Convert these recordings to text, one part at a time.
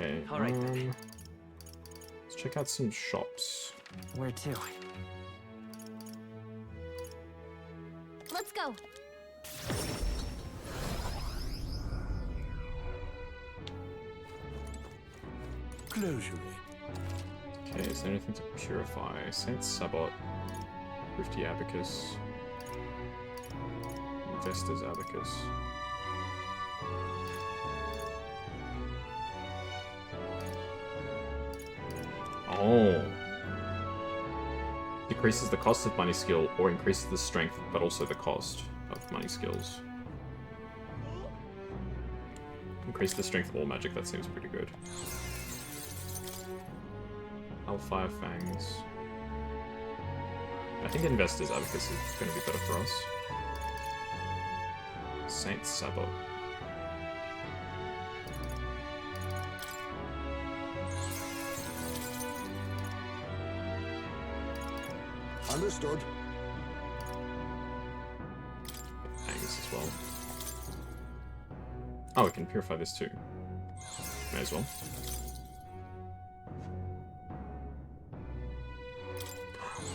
Okay, Alright then. let's check out some shops. Where to? Let's go. Closure. Okay, is there anything to purify? Saint Sabot, Thrifty Abacus, Investor's Abacus. Oh. Decreases the cost of money skill or increases the strength, but also the cost of money skills. Increase the strength of all magic, that seems pretty good. Hellfire Fangs. I think Investor's Abacus is going to be better for us. Saint Sabot. Understood. Fangs as well. Oh, we can purify this too. May as well.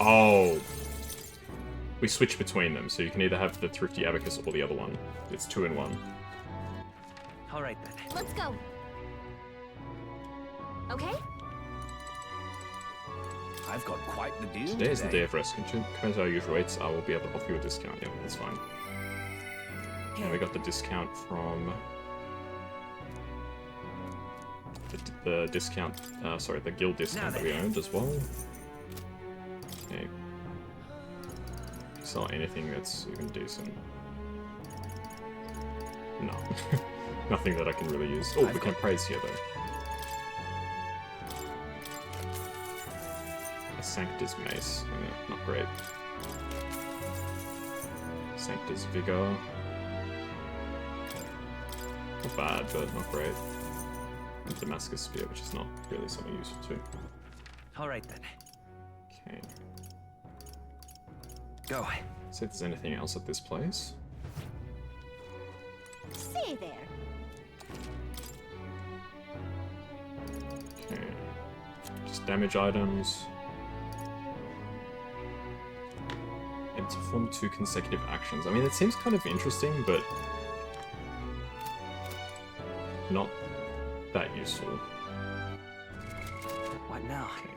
Oh! We switch between them, so you can either have the Thrifty Abacus or the other one. It's 2 in 1. Alright then. Let's go. Okay? I've got quite the deal Today is the day of rest. Compared to our usual rates, I will be able to offer you a discount. Yeah, that's fine. And we got the discount from... the discount... sorry, the guild discount that we owned as well. Okay. Sell anything that's even decent. No. Nothing that I can really use. Oh, we can praise here, though. Sanctus Mace. Not great. Sanctus Vigor. Not bad, but not great. And Damascus Spear, which is not really something useful too. Alright then. Okay. Go. See if there's anything else at this place. Stay there. Okay. Just damage items. And to perform 2 consecutive actions. I mean, it seems kind of interesting, but not that useful. What now? Okay.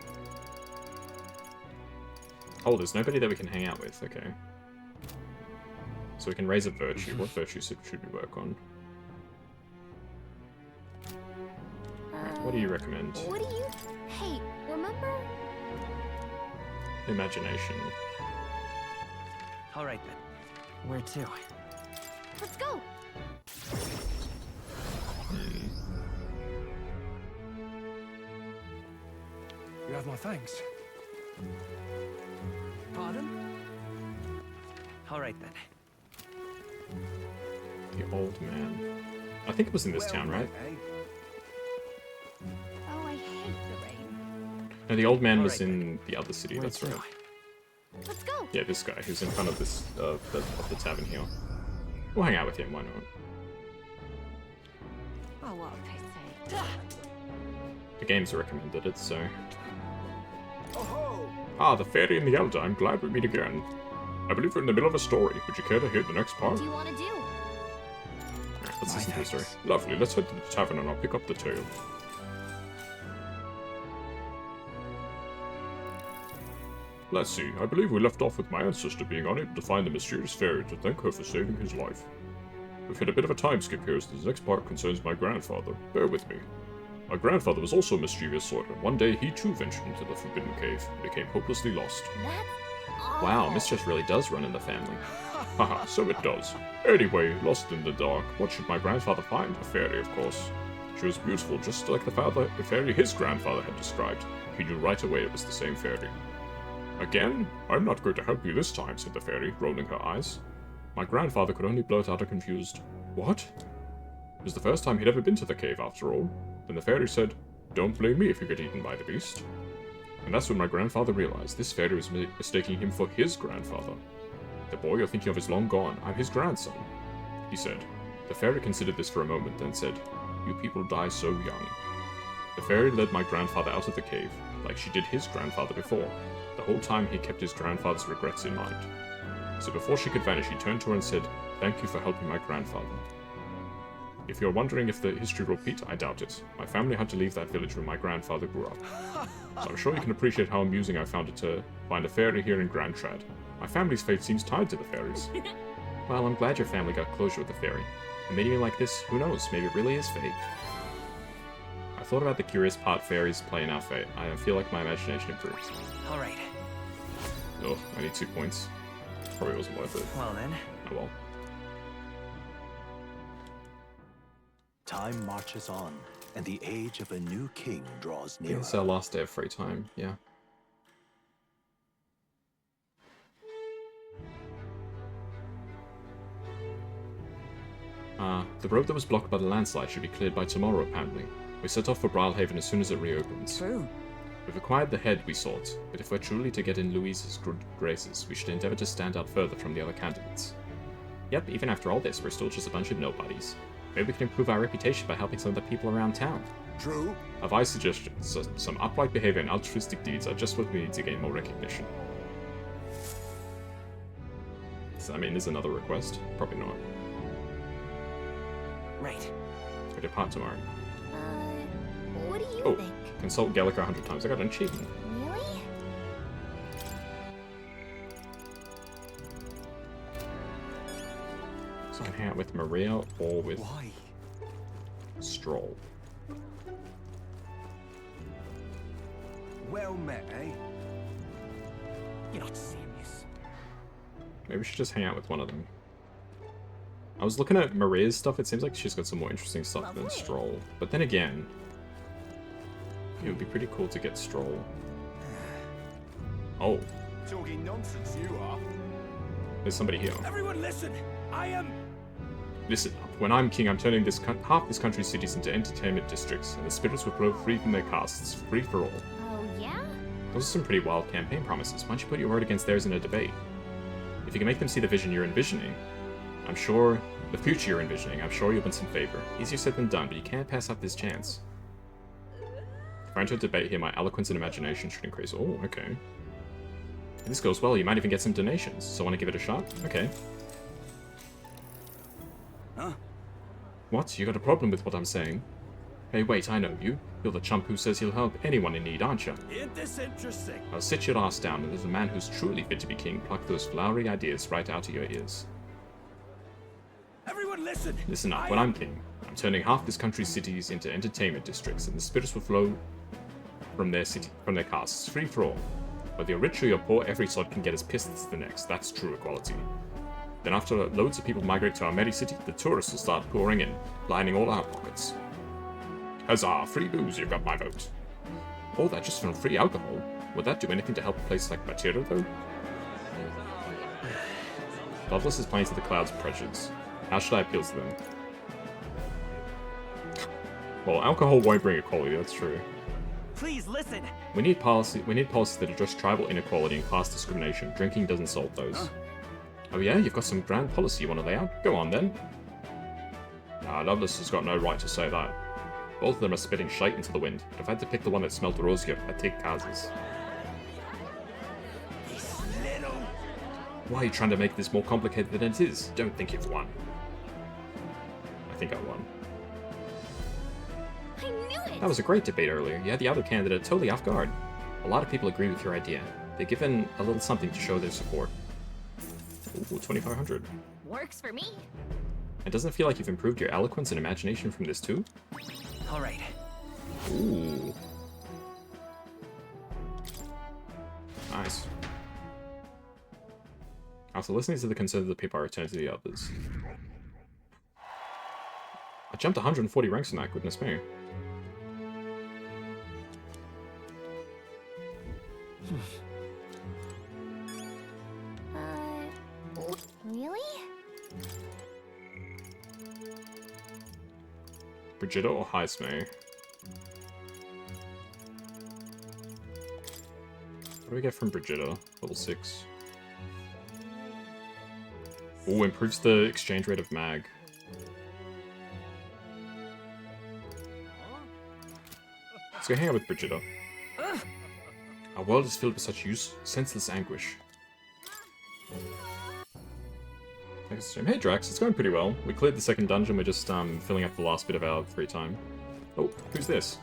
Oh, there's nobody that we can hang out with. Okay. So we can raise a virtue. What virtue should we work on? Alright, what do you recommend? What do you... Hey, remember? Imagination. Alright then. Where to? Let's go. You have my thanks. Pardon? Alright then. The old man. I think it was in this town, right? Oh, I hate the rain. No, the old man was Alright in the other city, Where that's to? right. Let's go. Yeah, this guy who's in front of this of the tavern here. We'll hang out with him, why not? Oh, what they say. The game's recommended it, so... Oh-ho! Ah, the fairy and the elder, I'm glad we meet again. I believe we're in the middle of a story. Would you care to hear the next part? What do you want to do? Alright, let's listen to the story. Lovely, let's head to the tavern and I'll pick up the tale. Let's see, I believe we left off with my ancestor being unable to find the mysterious fairy to thank her for saving his life. We've hit a bit of a time skip here, as this next part concerns my grandfather. Bear with me. My grandfather was also a mischievous sort, and one day he too ventured into the Forbidden Cave and became hopelessly lost. That's awful. Wow, mischief really does run in the family. Haha, so it does. Anyway, lost in the dark, what should my grandfather find? A fairy, of course. She was beautiful, just like the fairy his grandfather had described. He knew right away it was the same fairy. Again? I'm not going to help you this time, said the fairy, rolling her eyes. My grandfather could only blurt out a confused, "What?" It was the first time he'd ever been to the cave, after all. Then the fairy said, "Don't blame me if you get eaten by the beast." And that's when my grandfather realized this fairy was mistaking him for his grandfather. The boy you're thinking of is long gone. I'm his grandson, he said. The fairy considered this for a moment, then said, "You people die so young." The fairy led my grandfather out of the cave, like she did his grandfather before. The whole time he kept his grandfather's regrets in mind. So before she could vanish, he turned to her and said, "Thank you for helping my grandfather." If you're wondering if the history will repeat, I doubt it. My family had to leave that village when my grandfather grew up. So I'm sure you can appreciate how amusing I found it to find a fairy here in Grand Trad. My family's fate seems tied to the fairies. Well, I'm glad your family got closure with the fairy. And meeting like this, who knows, maybe it really is fate. I thought about the curious part fairies play in our fate. I feel like my imagination improved. Alright. Oh, I need 2 points. Probably wasn't worth it. Well then. Oh well. Time marches on, and the age of a new king draws nearer. It's our last day of free time, yeah. The road that was blocked by the landslide should be cleared by tomorrow, apparently. We set off for Brilehaven as soon as it reopens. True. We've acquired the head we sought, but if we're truly to get in Louise's good graces, we should endeavor to stand out further from the other candidates. Yep, even after all this, we're still just a bunch of nobodies. Maybe we can improve our reputation by helping some of the people around town. True. A wise suggestion. Some upright behavior and altruistic deeds are just what we need to gain more recognition. So, I mean, is another request? Probably not. Right. We depart tomorrow. What do you Oh, think? consult Gallica 100 times. I got an achievement. Really? So I can hang out with Maria or with Why? Stroll. Well met, eh? You're not serious. Maybe we should just hang out with one of them. I was looking at Maria's stuff. It seems like she's got some more interesting stuff than Lovely. Stroll. But then again, it would be pretty cool to get Stroll. Oh, Talking nonsense, you are. there's somebody here. Everyone listen! I am... Listen up. When I'm king, I'm turning half this country's cities into entertainment districts, and the spirits will flow free from their castes, free for all. Oh, yeah? Those are some pretty wild campaign promises. Why don't you put your word against theirs in a debate? If you can make them see the vision you're envisioning, I'm sure the future you're envisioning, I'm sure you'll win some favor. Easier said than done, but you can't pass up this chance. If I enter a debate here, my eloquence and imagination should increase. Oh, okay. If this goes well, you might even get some donations. So want to give it a shot? Okay. Huh? What? You got a problem with what I'm saying? Hey, wait, I know you. You're the chump who says he'll help anyone in need, aren't you? Isn't this interesting? Now sit your ass down and let a man who's truly fit to be king pluck those flowery ideas right out of your ears. Everyone listen! Listen up, when I'm king, I'm turning half this country's cities into entertainment districts, and the spirits will flow from their castes, free for all. Whether you're rich or you're poor, every sod can get as pissed as the next. That's true equality. Then after loads of people migrate to our merry city, the tourists will start pouring in, lining all our pockets. Huzzah, free booze, you've got my vote. All that just from free alcohol? Would that do anything to help a place like Martira, though? Loveless is playing to the clouds' pressures. How should I appeal to them? Well, alcohol won't bring equality, that's true. Please listen. We need policies that address tribal inequality and class discrimination. Drinking doesn't solve those. Oh yeah, you've got some grand policy you want to lay out? Go on then. Nah, Loveless has got no right to say that. Both of them are spitting shite into the wind. If I had to pick the one that smelled rosier, I'd take Kaz's. Why are you trying to make this more complicated than it is? Don't think you've won. I think I won. I knew it! That was a great debate earlier. You had the other candidate totally off guard. A lot of people agree with your idea. They've given a little something to show their support. Ooh, 2,500. Works for me. It doesn't feel like you've improved your eloquence and imagination from this too? Alright. Ooh. Nice. After listening to the concerns of the people, I return to the others. I jumped 140 ranks from that, goodness me. Really? Brigitta or Heisme? What do we get from Brigitta? Level 6. Ooh, improves the exchange rate of mag. Let's go hang out with Brigitta. Our world is filled with such senseless anguish. Hey Drax, it's going pretty well. We cleared the second dungeon, we're just filling up the last bit of our free time. Oh, who's this?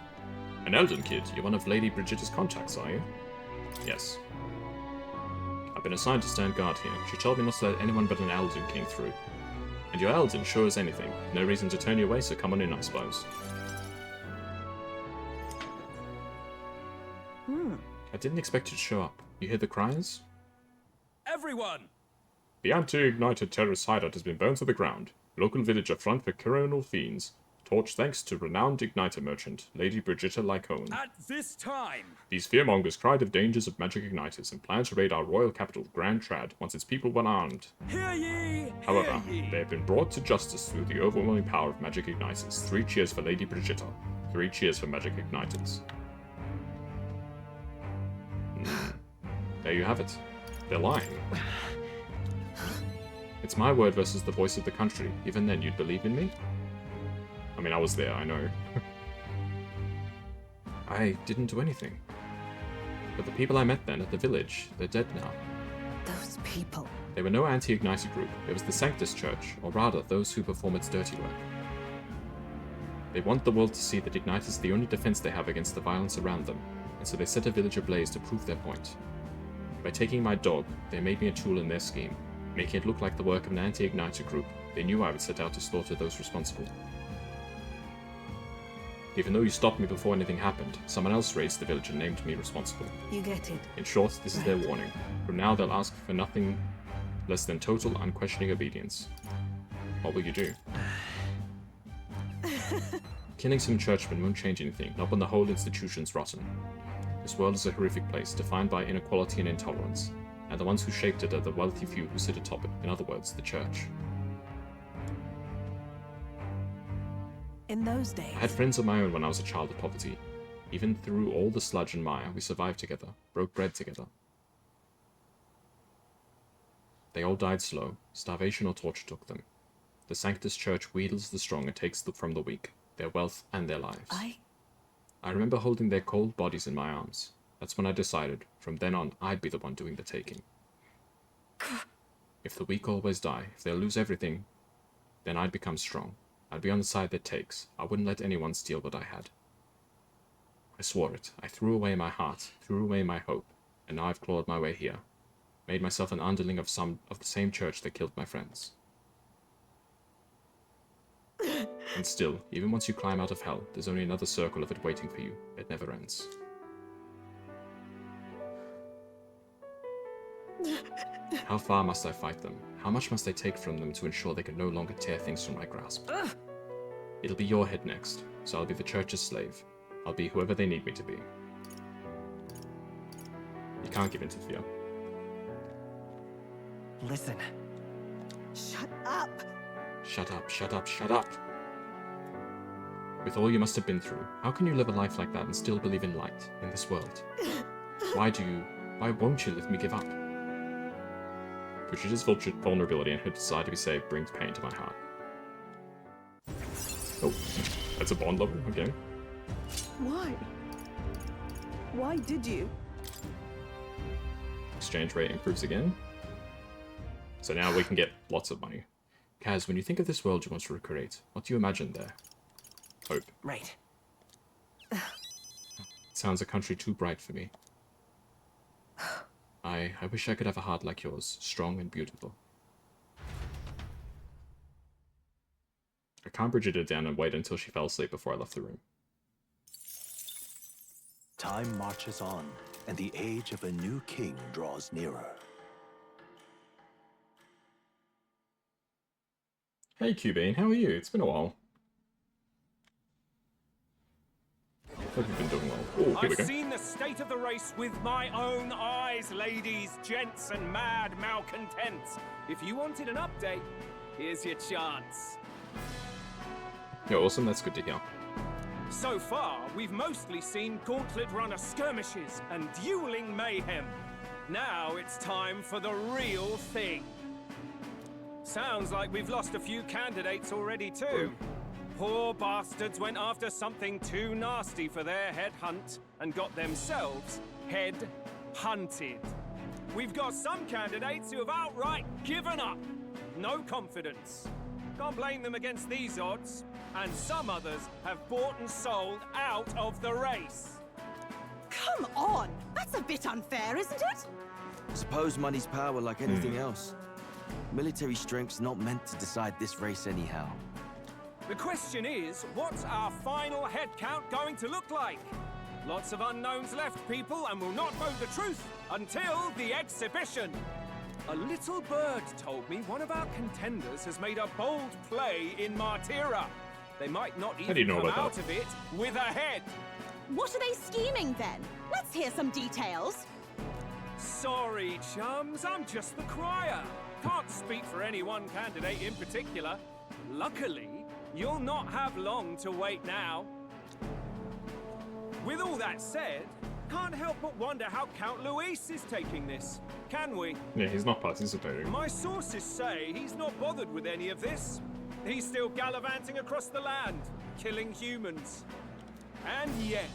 An Elden kid. You're one of Lady Brigitta's contacts, are you? Yes. I've been assigned to stand guard here. She told me not to let anyone but an Elden king through. And your Elden sure as anything. No reason to turn you away, so come on in, I suppose. I didn't expect you to show up. You hear the cries? Everyone! The anti-ignited terrorist hideout has been burned to the ground. Local village affront for coronal fiends. Torch thanks to renowned igniter merchant, Lady Brigitta Lycone. At this time! These fearmongers cried of dangers of magic igniters and planned to raid our royal capital, Grand Trad, once its people were armed. Hear ye! However, hear ye. they have been brought to justice through the overwhelming power of magic igniters. 3 cheers for Lady Brigitta. 3 cheers for magic igniters. There you have it. They're lying. It's my word versus the voice of the country. Even then, you'd believe in me? I mean, I was there, I know. I didn't do anything. But the people I met then at the village, they're dead now. Those people. They were no anti-Igniter group. It was the Sanctus Church, or rather, those who perform its dirty work. They want the world to see that Ignite is the only defense they have against the violence around them, and so they set a village ablaze to prove their point. By taking my dog, they made me a tool in their scheme, making it look like the work of an anti-Igniter group. They knew I would set out to slaughter those responsible. Even though you stopped me before anything happened, someone else raised the village and named me responsible. You get it. In short, this is their warning. From now they'll ask for nothing less than total, unquestioning obedience. What will you do? Killing some churchmen won't change anything, not when the whole institution's rotten. This world is a horrific place, defined by inequality and intolerance, and the ones who shaped it are the wealthy few who sit atop it, in other words, the church. In those days. I had friends of my own when I was a child of poverty. Even through all the sludge and mire, we survived together, broke bread together. They all died slow. Starvation or torture took them. The Sanctus Church wheedles the strong and takes from the weak, their wealth and their lives. I remember holding their cold bodies in my arms. That's when I decided, from then on, I'd be the one doing the taking. If the weak always die, if they'll lose everything, then I'd become strong. I'd be on the side that takes. I wouldn't let anyone steal what I had. I swore it. I threw away my heart, threw away my hope, and now I've clawed my way here. Made myself an underling of the same church that killed my friends. And still, even once you climb out of hell, there's only another circle of it waiting for you. It never ends. How far must I fight them? How much must I take from them to ensure they can no longer tear things from my grasp? It'll be your head next, so I'll be the church's slave. I'll be whoever they need me to be. You can't give in to fear. Listen. Shut up! Shut up, shut up, shut up! With all you must have been through, how can you live a life like that and still believe in light, in this world? Why won't you let me give up? Brigitta's vulnerability and her desire to be saved brings pain to my heart. Oh, that's a bond level, okay. Why? Why did you? Exchange rate improves again. So now we can get lots of money. Kaz, when you think of this world you want to recreate, what do you imagine there? Hope. Right. It sounds a country too bright for me. I wish I could have a heart like yours, strong and beautiful. I calmed Brigitta down and waited until she fell asleep before I left the room. Time marches on, and the age of a new king draws nearer. Hey Cubane, how are you? It's been a while. Hope you've been doing well. Oh, here we I've go. seen the state of the race with my own eyes, ladies, gents, and mad malcontents. If you wanted an update, here's your chance. Yeah, awesome. That's good to hear. So far, we've mostly seen Gauntlet Runner skirmishes and dueling mayhem. Now it's time for the real thing. Sounds like we've lost a few candidates already too. poor bastards went after something too nasty for their head hunt and got themselves head hunted. We've got some candidates who have outright given up. No confidence. Can't blame them against these odds. And some others have bought and sold out of the race. Come on! That's a bit unfair, isn't it? Suppose money's power like anything else. Military strength's not meant to decide this race anyhow. The question is, what's our final head count going to look like? Lots of unknowns left, people, and we'll not know the truth until the exhibition. A little bird told me one of our contenders has made a bold play in Martira. They might not How do you even know come about out that? of it with a head. What are they scheming then? Let's hear some details. Sorry, chums, I'm just the crier. Can't speak for any one candidate in particular. Luckily, you'll not have long to wait now. With all that said, can't help but wonder how Count Luis is taking this. Can we? Yeah, he's not participating. My sources say he's not bothered with any of this. He's still gallivanting across the land, killing humans. And yet,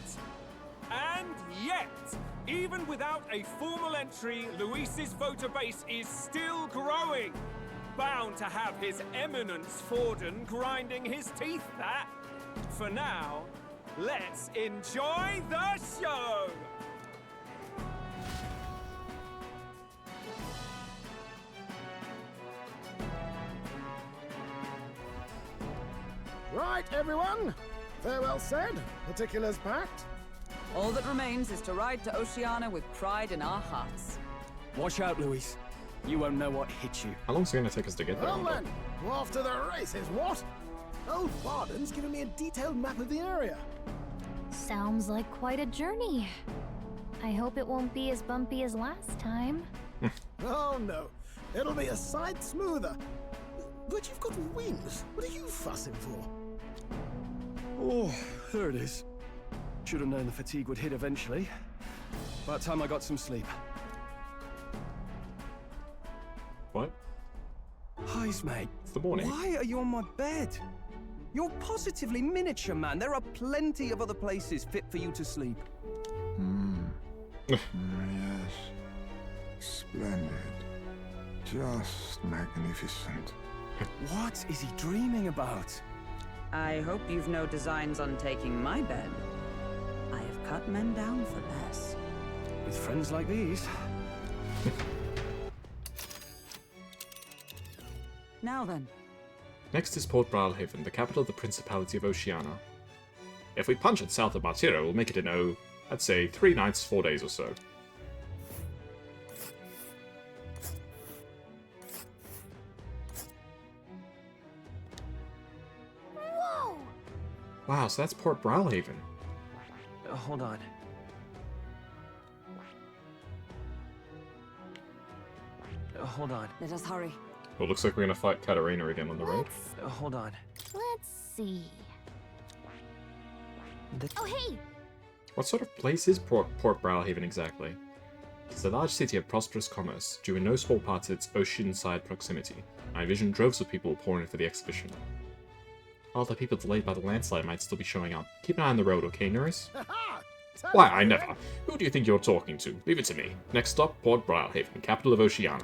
even without a formal entry, Luis's voter base is still growing. Bound to have his eminence Forden grinding his teeth, that. For now, let's enjoy the show! Right, everyone. Farewell said, particulars packed. All that remains is to ride to Oceania with pride in our hearts. Watch out, Luis. You won't know what hit you. How long's it gonna take us to get there? Well then, we're off to the races, what? Old Varden's given me a detailed map of the area. Sounds like quite a journey. I hope it won't be as bumpy as last time. Oh no, it'll be a sight smoother. But you've got wings. What are you fussing for? Oh, there it is. Should have known the fatigue would hit eventually. About time I got some sleep. What? Highs, mate. It's the morning. Why are you on my bed? You're positively miniature, man. There are plenty of other places fit for you to sleep. Yes. Splendid. Just magnificent. What is he dreaming about? I hope you've no designs on taking my bed. I have cut men down for less. With friends like these. Now then. Next is Port Brilehaven, the capital of the Principality of Oceania. If we punch it south of Martira, we'll make it in, I'd say 3 nights, 4 days or so. Whoa! Wow, so that's Port Brilehaven. Hold on. Hold on. Let us hurry. Well, looks like we're gonna fight Katarina again on the road. Hold on. Let's see. Oh, hey! What sort of place is Port Brilehaven exactly? It's a large city of prosperous commerce, due in no small part to its oceanside proximity. I envision droves of people pouring in for the exhibition. All the people delayed by the landslide might still be showing up. Keep an eye on the road, okay, Norris? Why, I never. Who do you think you're talking to? Leave it to me. Next stop, Port Brilehaven, capital of Oceania.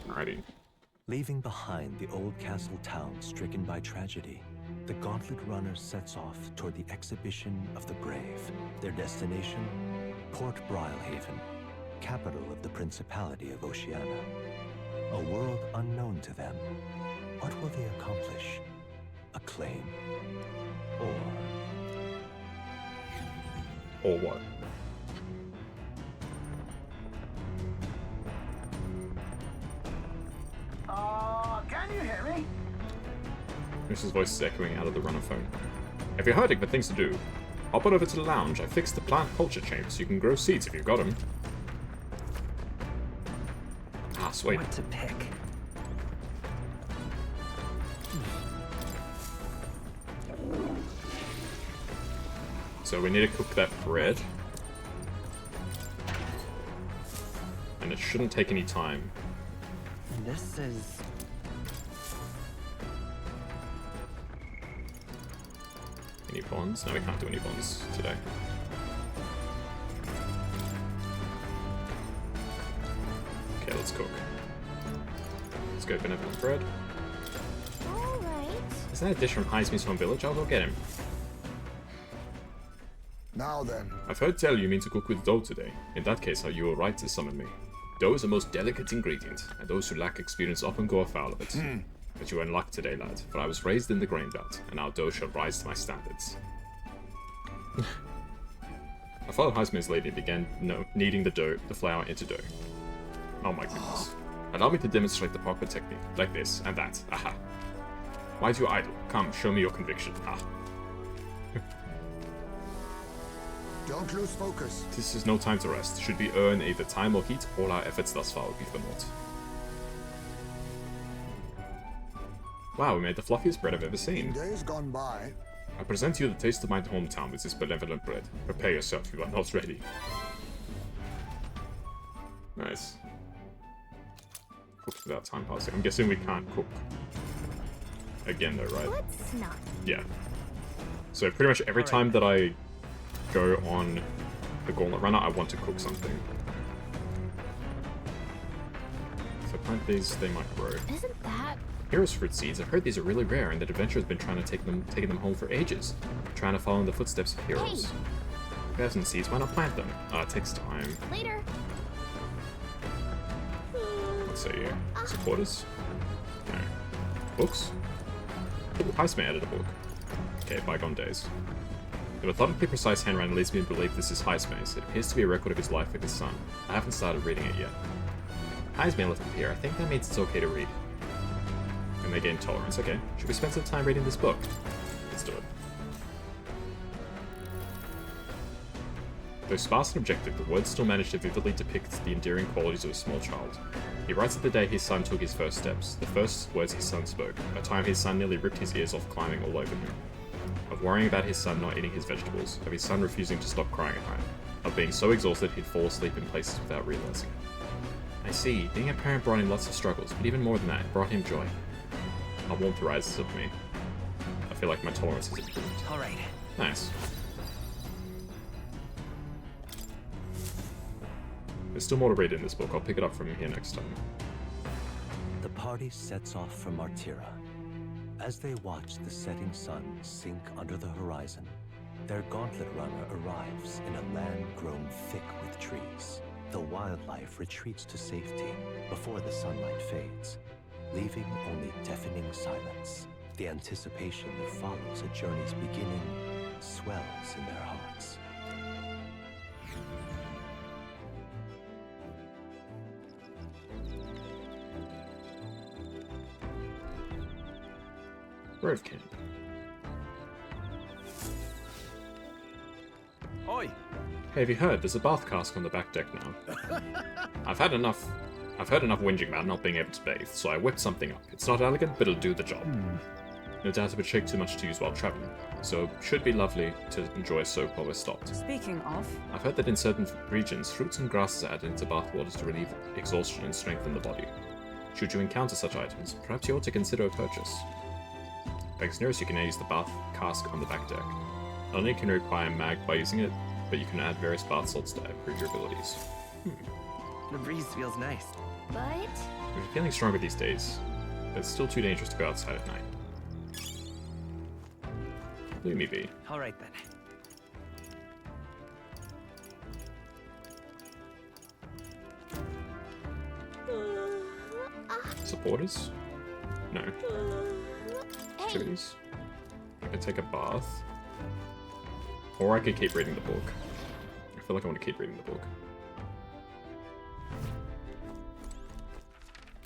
Alrighty. Leaving behind the old castle town stricken by tragedy, the Gauntlet Runner sets off toward the exhibition of the brave. Their destination, Port Brilehaven, capital of the Principality of Oceania. A world unknown to them. What will they accomplish? Acclaim? Or what? Can you hear me? Mrs. voice is echoing out of the runner phone. If you're hurting for things to do, hop on over to the lounge. I fixed the plant culture chamber so you can grow seeds if you've got them. Ah, sweet. What to pick? So we need to cook that bread. And it shouldn't take any time. This is Any bonds? No, we can't do any bonds today. Okay, let's cook. Let's go benevolent bread. Alright. Is that a dish from Heisme's home village? I'll go get him. Now then. I've heard tell you mean to cook with dough today. In that case, you were right to summon me. Dough is a most delicate ingredient, and those who lack experience often go afoul of it. But you are in luck today, lad, for I was raised in the grain belt, and our dough shall rise to my standards. I followed Heisme's lady and began kneading the flour into dough. Oh my goodness. Allow me to demonstrate the proper technique, like this and that. Aha. Why do you idle? Come, show me your conviction. Ah. Don't lose focus. This is no time to rest. Should we earn either time or heat, all our efforts thus far will be for naught. Wow, we made the fluffiest bread I've ever seen. Days gone by. I present you the taste of my hometown with this benevolent bread. Prepare yourself, you are not ready. Nice. Cooked without time passing. I'm guessing we can't cook again though, right? Let's not. Yeah. So pretty much every time that I go on the Gauntlet Runner, I want to cook something. If I plant these, they might grow. Isn't that... Heroes fruit seeds. I've heard these are really rare, and that adventurers have been trying to taking them home for ages, trying to follow in the footsteps of heroes. If you have some seeds, why not plant them? It takes time. Later. Let's see. Supporters. No. Books. Heisme added a book. Okay, bygone days. The methodically precise handwriting leads me to believe this is Heisme's. It appears to be a record of his life with his son. I haven't started reading it yet. Heisme left it here. I think that means it's okay to read. And they gain tolerance. Okay. Should we spend some time reading this book? Let's do it. Though sparse and objective, the words still manage to vividly depict the endearing qualities of a small child. He writes of the day his son took his first steps, the first words his son spoke, a time his son nearly ripped his ears off climbing all over him. Of worrying about his son not eating his vegetables, of his son refusing to stop crying at night, of being so exhausted he'd fall asleep in places without realizing it. I see, being a parent brought him lots of struggles, but even more than that, it brought him joy. A warmth rises up me. I feel like my tolerance has improved. Alright. Nice. There's still more to read in this book. I'll pick it up from here next time. The party sets off for Martira. As they watch the setting sun sink under the horizon, their Gauntlet Runner arrives in a land grown thick with trees. The wildlife retreats to safety before the sunlight fades, leaving only deafening silence. The anticipation that follows a journey's beginning swells in their hearts. Grove Camp. Oi! Hey, have you heard? There's a bath cask on the back deck now. I've heard enough whinging about not being able to bathe, so I whipped something up. It's not elegant, but it'll do the job. No doubt it would shake too much to use while traveling, so should be lovely to enjoy a soak while we're stopped. Speaking of, I've heard that in certain regions, fruits and grasses are added into bath waters to relieve exhaustion and strengthen the body. Should you encounter such items, perhaps you ought to consider a purchase. Thanks, nearest you can now use the bath cask on the back deck. Not only can you acquire mag by using it, but you can add various bath salts to improve your abilities. The breeze feels nice. But... I'm feeling stronger these days, but it's still too dangerous to go outside at night. Leave me be. Alright then. Supporters? No. Activities? I could take a bath. Or I could keep reading the book. I feel like I want to keep reading the book.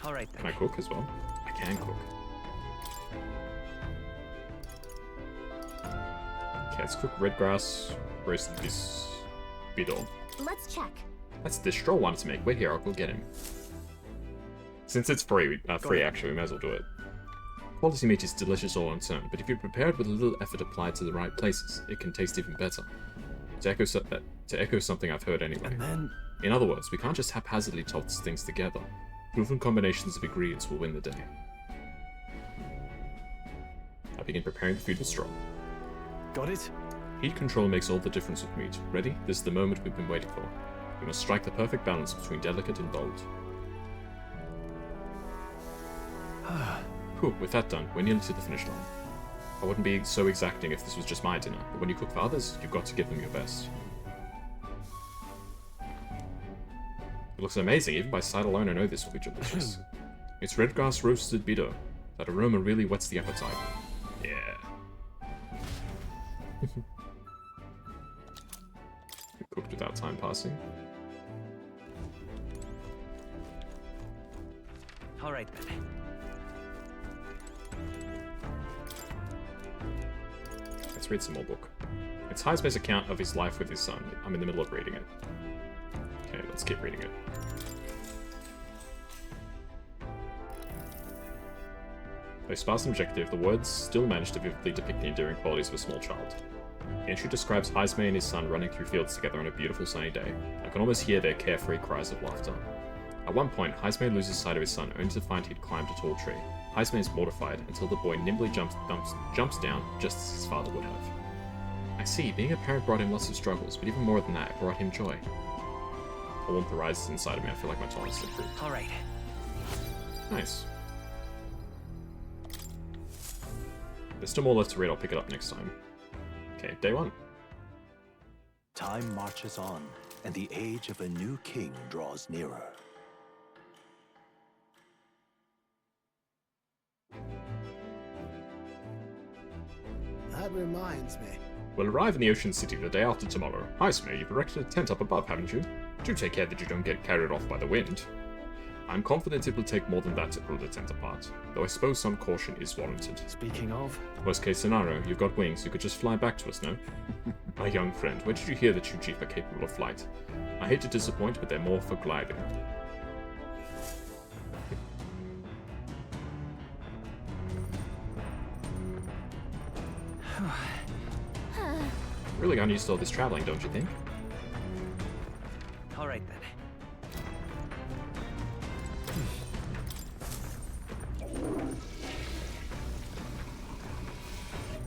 Alright then. Can I cook as well? I can cook. Okay, let's cook red grass, roasted beetle. Let's check. That's the straw wanted to make. Wait here, I'll go get him. Since it's free, actually, we may as well do it. Quality meat is delicious all on its own, but if you're prepared with a little effort applied to the right places, it can taste even better. To echo something I've heard anyway. And then... In other words, we can't just haphazardly toss things together. Proven combinations of ingredients will win the day. I begin preparing the food with straw. Got it? Heat control makes all the difference with meat. Ready? This is the moment we've been waiting for. We must strike the perfect balance between delicate and bold. Whew, with that done, we're nearly to the finish line. I wouldn't be so exacting if this was just my dinner, but when you cook for others, you've got to give them your best. It looks amazing, even by sight alone I know this will be delicious. It's red grass roasted bido. That aroma really whets the appetite. Yeah. Cooked without time passing. Alright then. Let's read some more book. It's Heisme's account of his life with his son. I'm in the middle of reading it. Okay, let's keep reading it. Though sparse and objective, the words still manage to vividly depict the endearing qualities of a small child. The entry describes Heisme and his son running through fields together on a beautiful sunny day. I can almost hear their carefree cries of laughter. At one point, Heisme loses sight of his son, only to find he'd climbed a tall tree. Heisme is mortified until the boy nimbly jumps down, just as his father would have. I see, being a parent brought him lots of struggles, but even more than that, it brought him joy. A warmth arises inside of me. I feel like my tolerance has improved. Alright. Nice. There's still more left to read. I'll pick it up next time. Okay, day 1. Time marches on, and the age of a new king draws nearer. That reminds me. We'll arrive in the Ocean City the day after tomorrow. Heisme, you've erected a tent up above, haven't you? Do take care that you don't get carried off by the wind. I'm confident it will take more than that to pull the tent apart, though I suppose some caution is warranted. Speaking of... Worst case scenario, you've got wings, you could just fly back to us, no? My young friend, where did you hear that you Jeep are capable of flight? I hate to disappoint, but they're more for gliding. Really gotten used to all this traveling, don't you think? Alright then.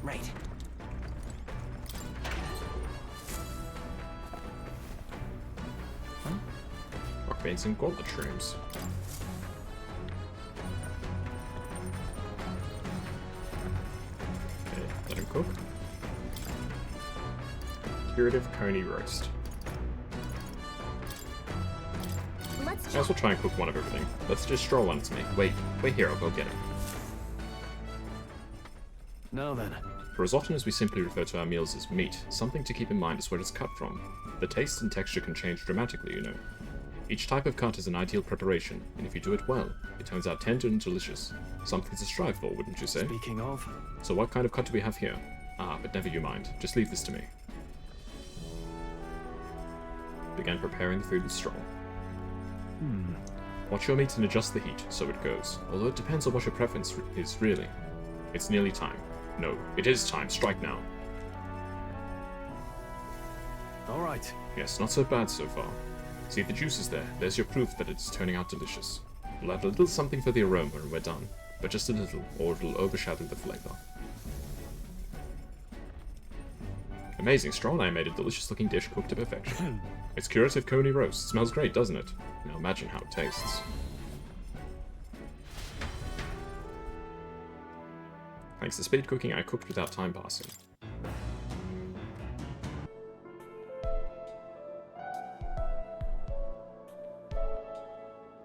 Right. Rock veins and gauntlet shrooms. Okay, let him cook. Curative coney roast. I also try and cook one of everything. Let's just stroll on to me. Wait here, I'll go get it. Now then. For as often as we simply refer to our meals as meat, something to keep in mind is where it's cut from. The taste and texture can change dramatically, you know. Each type of cut is an ideal preparation, and if you do it well, it turns out tender and delicious. Something to strive for, wouldn't you say? Speaking of... So what kind of cut do we have here? Ah, but never you mind. Just leave this to me. Began preparing the food with straw. Watch your meat and adjust the heat, so it goes. Although it depends on what your preference is, really. It's nearly time. No, it is time. Strike now. Alright. Yes, not so bad so far. See, the juice is there. There's your proof that it's turning out delicious. We'll add a little something for the aroma and we're done. But just a little, or it'll overshadow the flavor. Amazing, Straw and I made a delicious-looking dish cooked to perfection. It's curative coney roast. Smells great, doesn't it? Now imagine how it tastes. Thanks to speed cooking, I cooked without time passing.